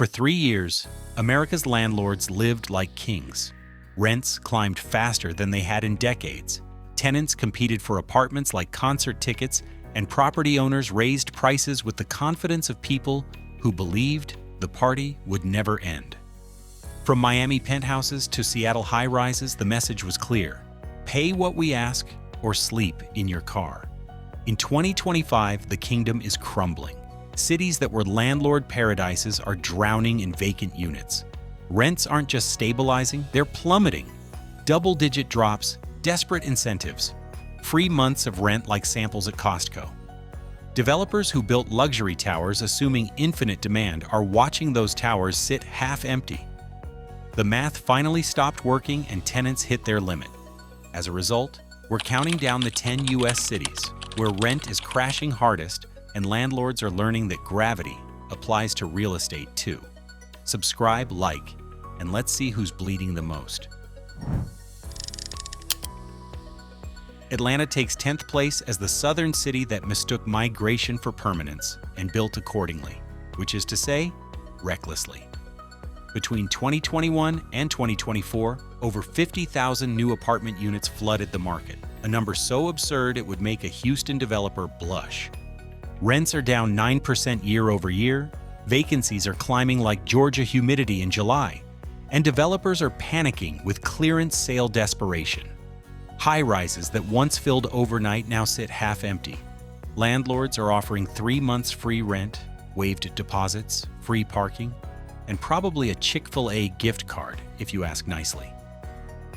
For 3 years, America's landlords lived like kings. Rents climbed faster than they had in decades. Tenants competed for apartments like concert tickets, and property owners raised prices with the confidence of people who believed the party would never end. From Miami penthouses to Seattle high-rises, the message was clear: pay what we ask or sleep in your car. In 2025, the kingdom is crumbling. Cities that were landlord paradises are drowning in vacant units. Rents aren't just stabilizing, they're plummeting. Double-digit drops, desperate incentives, free months of rent like samples at Costco. Developers who built luxury towers assuming infinite demand are watching those towers sit half empty. The math finally stopped working and tenants hit their limit. As a result, we're counting down the 10 US cities where rent is crashing hardest and landlords are learning that gravity applies to real estate too. Subscribe, like, and let's see who's bleeding the most. Atlanta takes 10th place as the southern city that mistook migration for permanence and built accordingly, which is to say, recklessly. Between 2021 and 2024, over 50,000 new apartment units flooded the market, a number so absurd it would make a Houston developer blush. Rents are down 9% year over year, vacancies are climbing like Georgia humidity in July, and developers are panicking with clearance sale desperation. High-rises that once filled overnight now sit half empty. Landlords are offering 3 months free rent, waived deposits, free parking, and probably a Chick-fil-A gift card, if you ask nicely.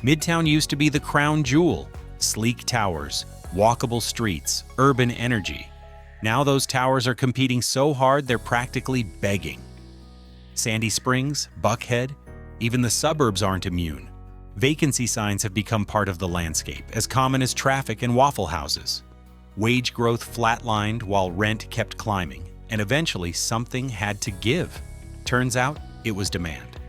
Midtown used to be the crown jewel: sleek towers, walkable streets, urban energy. Now those towers are competing so hard they're practically begging. Sandy Springs, Buckhead, even the suburbs aren't immune. Vacancy signs have become part of the landscape, as common as traffic and Waffle Houses. Wage growth flatlined while rent kept climbing, and eventually something had to give. Turns out, it was demand.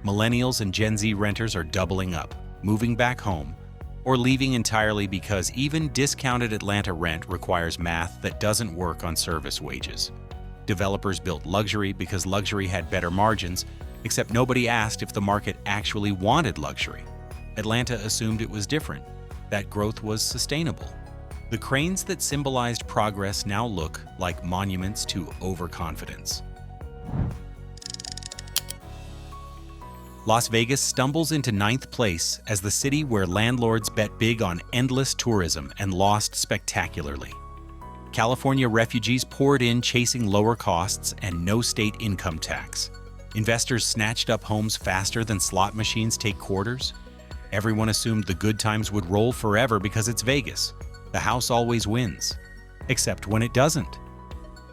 Millennials and Gen Z renters are doubling up, moving back home, or leaving entirely because even discounted Atlanta rent requires math that doesn't work on service wages. Developers built luxury because luxury had better margins, except nobody asked if the market actually wanted luxury. Atlanta assumed it was different, that growth was sustainable. The cranes that symbolized progress now look like monuments to overconfidence. Las Vegas stumbles into 9th place as the city where landlords bet big on endless tourism and lost spectacularly. California refugees poured in chasing lower costs and no state income tax. Investors snatched up homes faster than slot machines take quarters. Everyone assumed the good times would roll forever because it's Vegas. The house always wins. Except when it doesn't.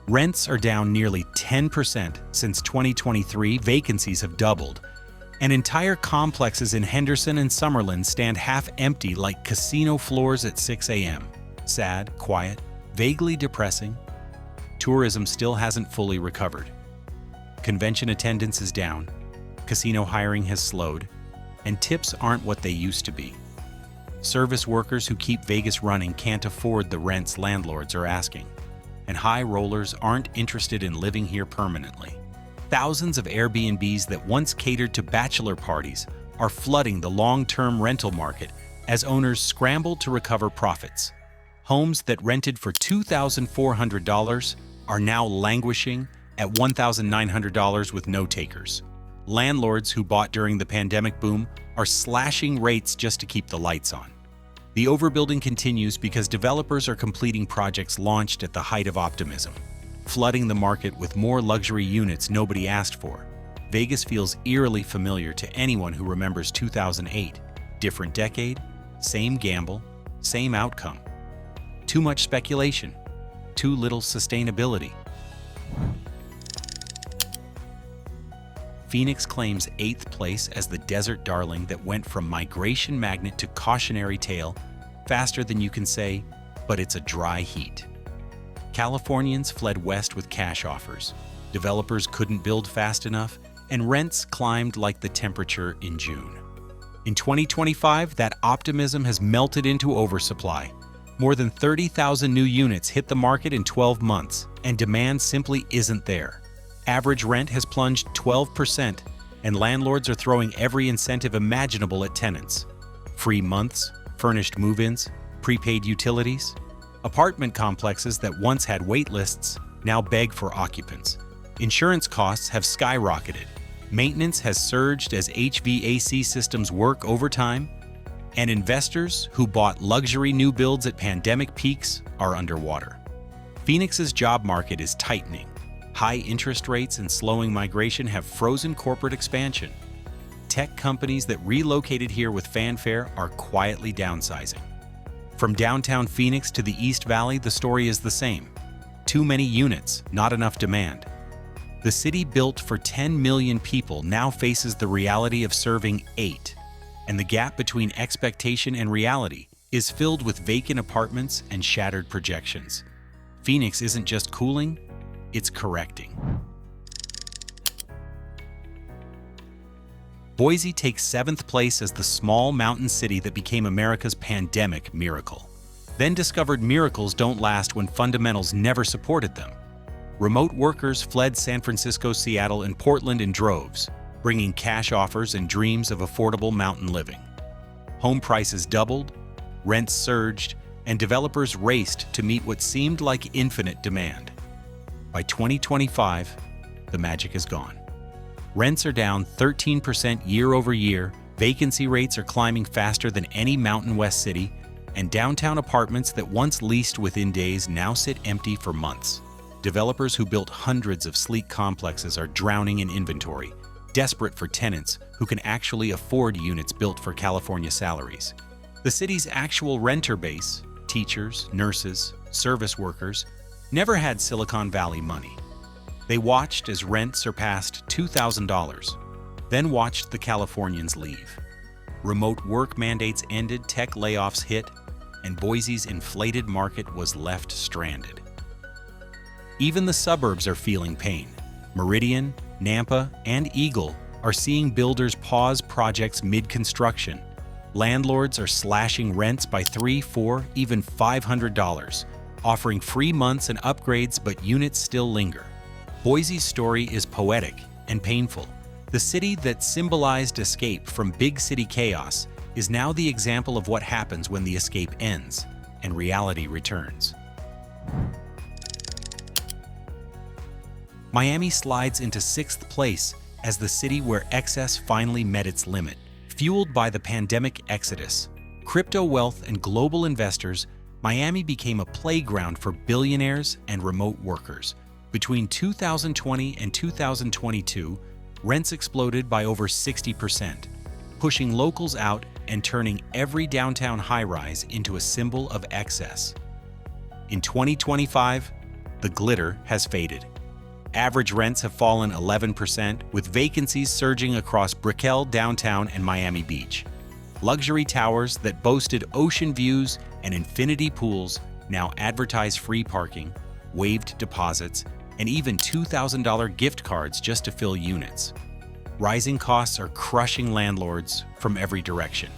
Rents are down nearly 10% since 2023, vacancies have doubled, and entire complexes in Henderson and Summerlin stand half empty like casino floors at 6 a.m. Sad, quiet, vaguely depressing. Tourism still hasn't fully recovered. Convention attendance is down, casino hiring has slowed, and tips aren't what they used to be. Service workers who keep Vegas running can't afford the rents landlords are asking, and high rollers aren't interested in living here permanently. Thousands of Airbnbs that once catered to bachelor parties are flooding the long-term rental market as owners scramble to recover profits. Homes that rented for $2,400 are now languishing at $1,900 with no takers. Landlords who bought during the pandemic boom are slashing rates just to keep the lights on. The overbuilding continues because developers are completing projects launched at the height of optimism, flooding the market with more luxury units nobody asked for. Vegas feels eerily familiar to anyone who remembers 2008. Different decade, same gamble, same outcome. Too much speculation, too little sustainability. Phoenix claims 8th place as the desert darling that went from migration magnet to cautionary tale faster than you can say, but it's a dry heat. Californians fled west with cash offers. Developers couldn't build fast enough, and rents climbed like the temperature in June. In 2025, that optimism has melted into oversupply. More than 30,000 new units hit the market in 12 months, and demand simply isn't there. Average rent has plunged 12%, and landlords are throwing every incentive imaginable at tenants. Free months, furnished move-ins, prepaid utilities. Apartment complexes that once had wait lists now beg for occupants. Insurance costs have skyrocketed. Maintenance has surged as HVAC systems work overtime, and investors who bought luxury new builds at pandemic peaks are underwater. Phoenix's job market is tightening. High interest rates and slowing migration have frozen corporate expansion. Tech companies that relocated here with fanfare are quietly downsizing. From downtown Phoenix to the East Valley, the story is the same. Too many units, not enough demand. The city built for 10 million people now faces the reality of serving 8, and the gap between expectation and reality is filled with vacant apartments and shattered projections. Phoenix isn't just cooling, it's correcting. Boise takes 7th place as the small mountain city that became America's pandemic miracle. Then discovered miracles don't last when fundamentals never supported them. Remote workers fled San Francisco, Seattle, and Portland in droves, bringing cash offers and dreams of affordable mountain living. Home prices doubled, rents surged, and developers raced to meet what seemed like infinite demand. By 2025, the magic is gone. Rents are down 13% year over year, vacancy rates are climbing faster than any Mountain West city, and downtown apartments that once leased within days now sit empty for months. Developers who built hundreds of sleek complexes are drowning in inventory, desperate for tenants who can actually afford units built for California salaries. The city's actual renter base, teachers, nurses, service workers, never had Silicon Valley money. They watched as rent surpassed $2,000, then watched the Californians leave. Remote work mandates ended, tech layoffs hit, and Boise's inflated market was left stranded. Even the suburbs are feeling pain. Meridian, Nampa, and Eagle are seeing builders pause projects mid-construction. Landlords are slashing rents by $300, $400, even $500, offering free months and upgrades, but units still linger. Boise's story is poetic and painful. The city that symbolized escape from big city chaos is now the example of what happens when the escape ends and reality returns. Miami slides into 6th place as the city where excess finally met its limit. Fueled by the pandemic exodus, crypto wealth, and global investors, Miami became a playground for billionaires and remote workers. Between 2020 and 2022, rents exploded by over 60%, pushing locals out and turning every downtown high-rise into a symbol of excess. In 2025, the glitter has faded. Average rents have fallen 11%, with vacancies surging across Brickell, downtown, and Miami Beach. Luxury towers that boasted ocean views and infinity pools now advertise free parking, waived deposits, and even $2,000 gift cards just to fill units. Rising costs are crushing landlords from every direction.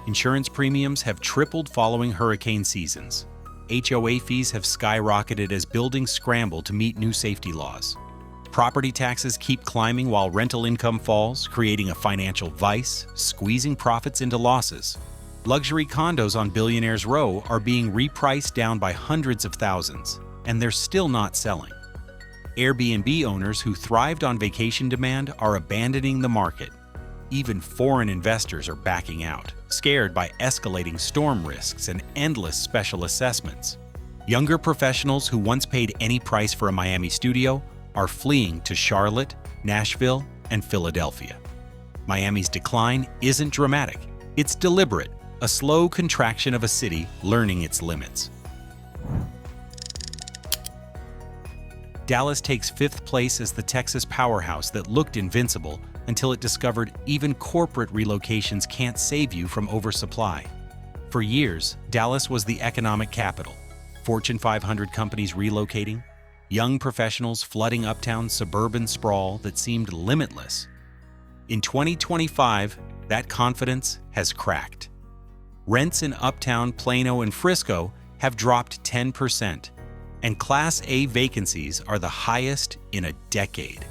Insurance premiums have tripled following hurricane seasons. HOA fees have skyrocketed as buildings scramble to meet new safety laws. Property taxes keep climbing while rental income falls, creating a financial vice, squeezing profits into losses. Luxury condos on Billionaires Row are being repriced down by hundreds of thousands, and they're still not selling. Airbnb owners who thrived on vacation demand are abandoning the market. Even foreign investors are backing out, scared by escalating storm risks and endless special assessments. Younger professionals who once paid any price for a Miami studio are fleeing to Charlotte, Nashville, and Philadelphia. Miami's decline isn't dramatic, it's deliberate, a slow contraction of a city learning its limits. Dallas takes 5th place as the Texas powerhouse that looked invincible until it discovered even corporate relocations can't save you from oversupply. For years, Dallas was the economic capital. Fortune 500 companies relocating, young professionals flooding uptown suburban sprawl that seemed limitless. In 2025, that confidence has cracked. Rents in uptown Plano and Frisco have dropped 10%, and Class A vacancies are the highest in a decade.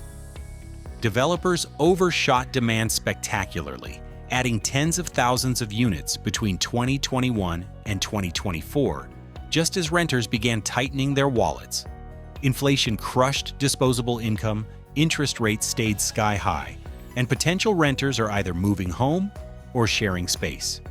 Developers overshot demand spectacularly, adding tens of thousands of units between 2021 and 2024, just as renters began tightening their wallets. Inflation crushed disposable income, interest rates stayed sky high, and potential renters are either moving home or sharing space.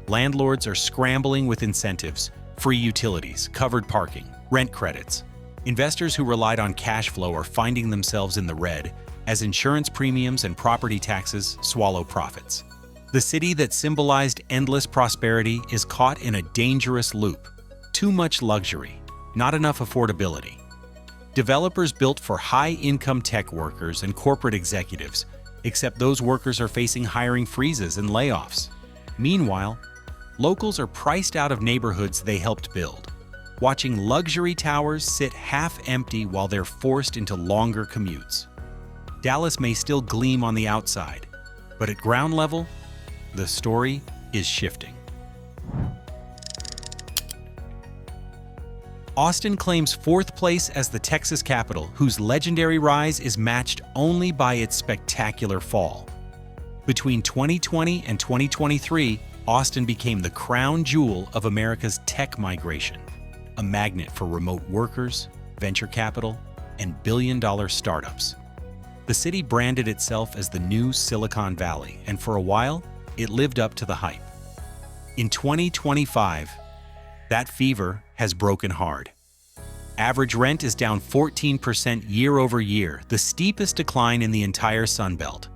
Landlords are scrambling with incentives, free utilities, covered parking, rent credits. Investors who relied on cash flow are finding themselves in the red as insurance premiums and property taxes swallow profits. The city that symbolized endless prosperity is caught in a dangerous loop. Too much luxury, not enough affordability. Developers built for high-income tech workers and corporate executives, except those workers are facing hiring freezes and layoffs. Meanwhile, locals are priced out of neighborhoods they helped build, watching luxury towers sit half-empty while they're forced into longer commutes. Dallas may still gleam on the outside, but at ground level, the story is shifting. Austin claims fourth place as the Texas capital, whose legendary rise is matched only by its spectacular fall. Between 2020 and 2023, Austin became the crown jewel of America's tech migration, a magnet for remote workers, venture capital, and billion-dollar startups. The city branded itself as the new Silicon Valley, and for a while, it lived up to the hype. In 2025, that fever has broken hard. Average rent is down 14% year over year, the steepest decline in the entire Sun Belt.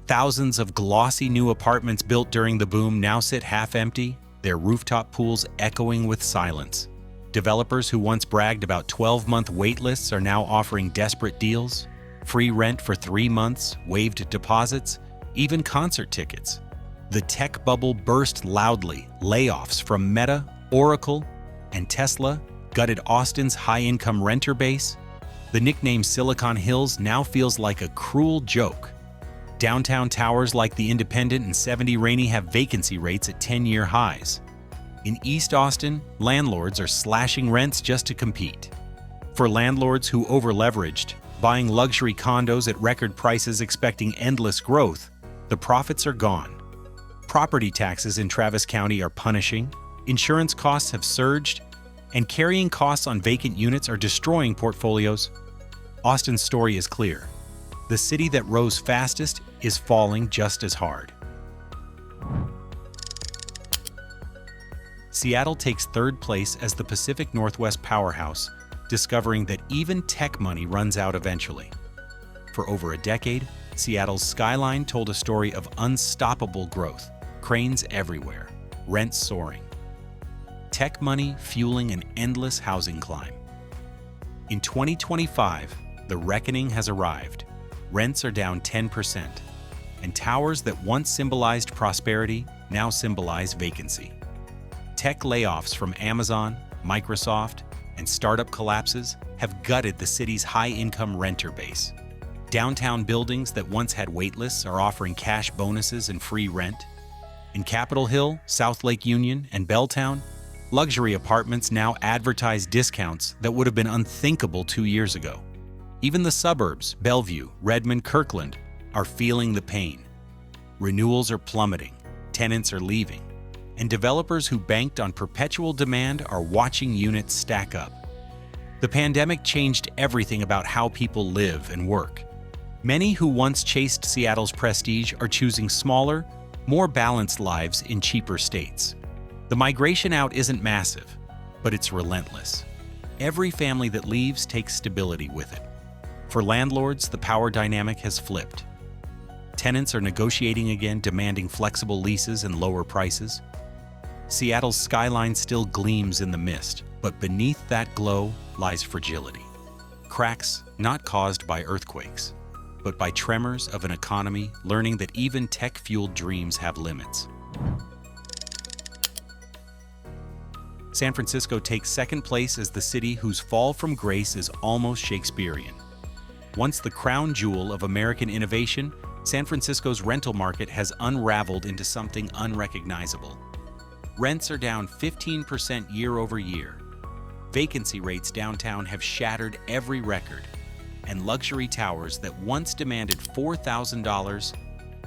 Thousands of glossy new apartments built during the boom now sit half-empty, their rooftop pools echoing with silence. Developers who once bragged about 12-month wait lists are now offering desperate deals, free rent for 3 months, waived deposits, even concert tickets. The tech bubble burst loudly. Layoffs from Meta, Oracle, and Tesla gutted Austin's high-income renter base. The nickname Silicon Hills now feels like a cruel joke. Downtown towers like the Independent and 70 Rainey have vacancy rates at 10-year highs. In East Austin, landlords are slashing rents just to compete. For landlords who over-leveraged, buying luxury condos at record prices expecting endless growth, the profits are gone. Property taxes in Travis County are punishing, insurance costs have surged, and carrying costs on vacant units are destroying portfolios. Austin's story is clear. The city that rose fastest is falling just as hard. Seattle takes third place as the Pacific Northwest powerhouse, discovering that even tech money runs out eventually. For over a decade, Seattle's skyline told a story of unstoppable growth, cranes everywhere, rents soaring. Tech money fueling an endless housing climb. In 2025, the reckoning has arrived. Rents are down 10%, and towers that once symbolized prosperity now symbolize vacancy. Tech layoffs from Amazon, Microsoft, and startup collapses have gutted the city's high-income renter base. Downtown buildings that once had waitlists are offering cash bonuses and free rent. In Capitol Hill, South Lake Union, and Belltown, luxury apartments now advertise discounts that would have been unthinkable 2 years ago. Even the suburbs, Bellevue, Redmond, Kirkland, are feeling the pain. Renewals are plummeting, tenants are leaving, and developers who banked on perpetual demand are watching units stack up. The pandemic changed everything about how people live and work. Many who once chased Seattle's prestige are choosing smaller, more balanced lives in cheaper states. The migration out isn't massive, but it's relentless. Every family that leaves takes stability with it. For landlords, the power dynamic has flipped. Tenants are negotiating again, demanding flexible leases and lower prices. Seattle's skyline still gleams in the mist, but beneath that glow lies fragility. Cracks not caused by earthquakes, but by tremors of an economy learning that even tech-fueled dreams have limits. San Francisco takes second place as the city whose fall from grace is almost Shakespearean. Once the crown jewel of American innovation, San Francisco's rental market has unraveled into something unrecognizable. Rents are down 15% year over year. Vacancy rates downtown have shattered every record, and luxury towers that once demanded $4,000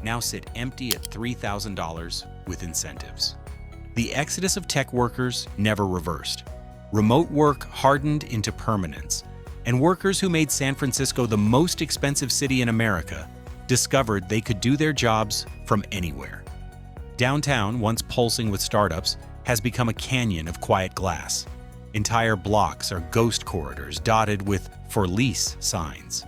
now sit empty at $3,000 with incentives. The exodus of tech workers never reversed. Remote work hardened into permanence, and workers who made San Francisco the most expensive city in America discovered they could do their jobs from anywhere. Downtown, once pulsing with startups, has become a canyon of quiet glass. Entire blocks are ghost corridors dotted with "for lease" signs.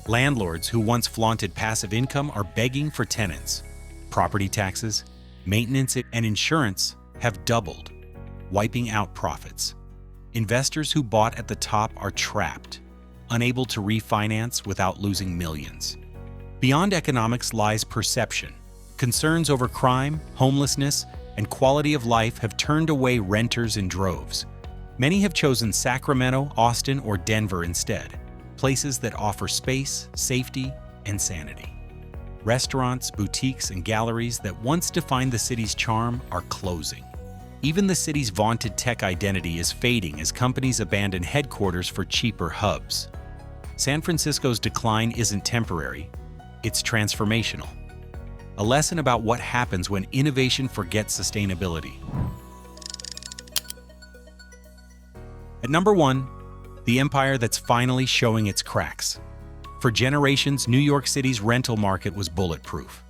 Landlords who once flaunted passive income are begging for tenants. Property taxes, maintenance, and insurance have doubled, wiping out profits. Investors who bought at the top are trapped, unable to refinance without losing millions. Beyond economics lies perception. Concerns over crime, homelessness, and quality of life have turned away renters in droves. Many have chosen Sacramento, Austin, or Denver instead, places that offer space, safety, and sanity. Restaurants, boutiques, and galleries that once defined the city's charm are closing. Even the city's vaunted tech identity is fading as companies abandon headquarters for cheaper hubs. San Francisco's decline isn't temporary, it's transformational. A lesson about what happens when innovation forgets sustainability. At number 1, the empire that's finally showing its cracks. For generations, New York City's rental market was bulletproof.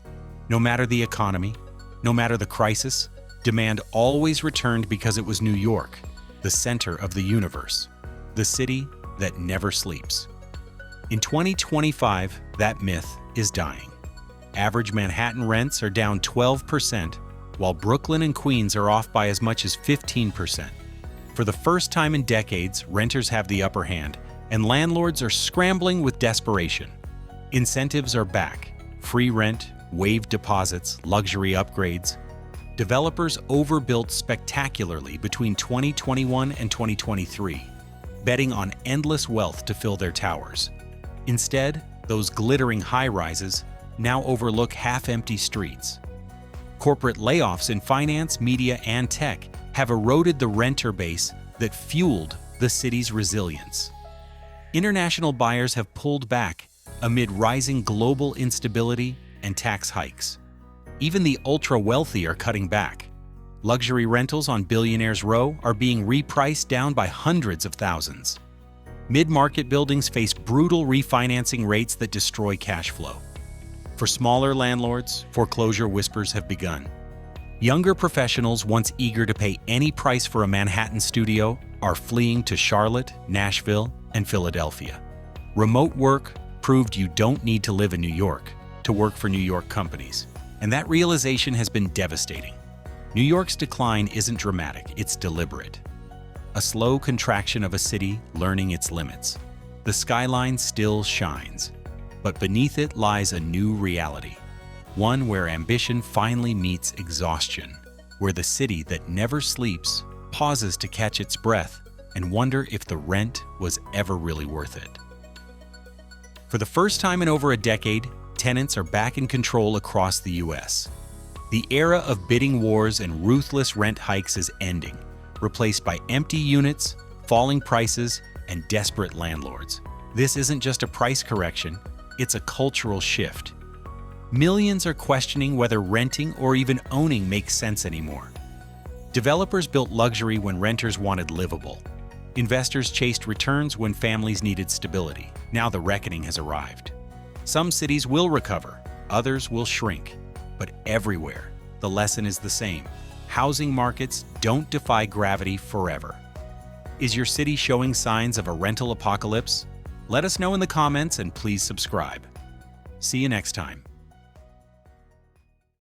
No matter the economy, no matter the crisis, demand always returned because it was New York, the center of the universe, the city that never sleeps. In 2025, that myth is dying. Average Manhattan rents are down 12%, while Brooklyn and Queens are off by as much as 15%. For the first time in decades, renters have the upper hand, and landlords are scrambling with desperation. Incentives are back: free rent, waived deposits, luxury upgrades. Developers overbuilt spectacularly between 2021 and 2023, betting on endless wealth to fill their towers. Instead, those glittering high-rises now overlook half-empty streets. Corporate layoffs in finance, media, and tech have eroded the renter base that fueled the city's resilience. International buyers have pulled back amid rising global instability and tax hikes. Even the ultra-wealthy are cutting back. Luxury rentals on Billionaires Row are being repriced down by hundreds of thousands. Mid-market buildings face brutal refinancing rates that destroy cash flow. For smaller landlords, foreclosure whispers have begun. Younger professionals once eager to pay any price for a Manhattan studio are fleeing to Charlotte, Nashville, and Philadelphia. Remote work proved you don't need to live in New York to work for New York companies, and that realization has been devastating. New York's decline isn't dramatic, it's deliberate. A slow contraction of a city learning its limits. The skyline still shines, but beneath it lies a new reality. One where ambition finally meets exhaustion, where the city that never sleeps pauses to catch its breath and wonder if the rent was ever really worth it. For the first time in over a decade, tenants are back in control across the U.S. The era of bidding wars and ruthless rent hikes is ending, replaced by empty units, falling prices, and desperate landlords. This isn't just a price correction, it's a cultural shift. Millions are questioning whether renting or even owning makes sense anymore. Developers built luxury when renters wanted livable. Investors chased returns when families needed stability. Now the reckoning has arrived. Some cities will recover, others will shrink. But everywhere, the lesson is the same. Housing markets don't defy gravity forever. Is your city showing signs of a rental apocalypse? Let us know in the comments and please subscribe. See you next time.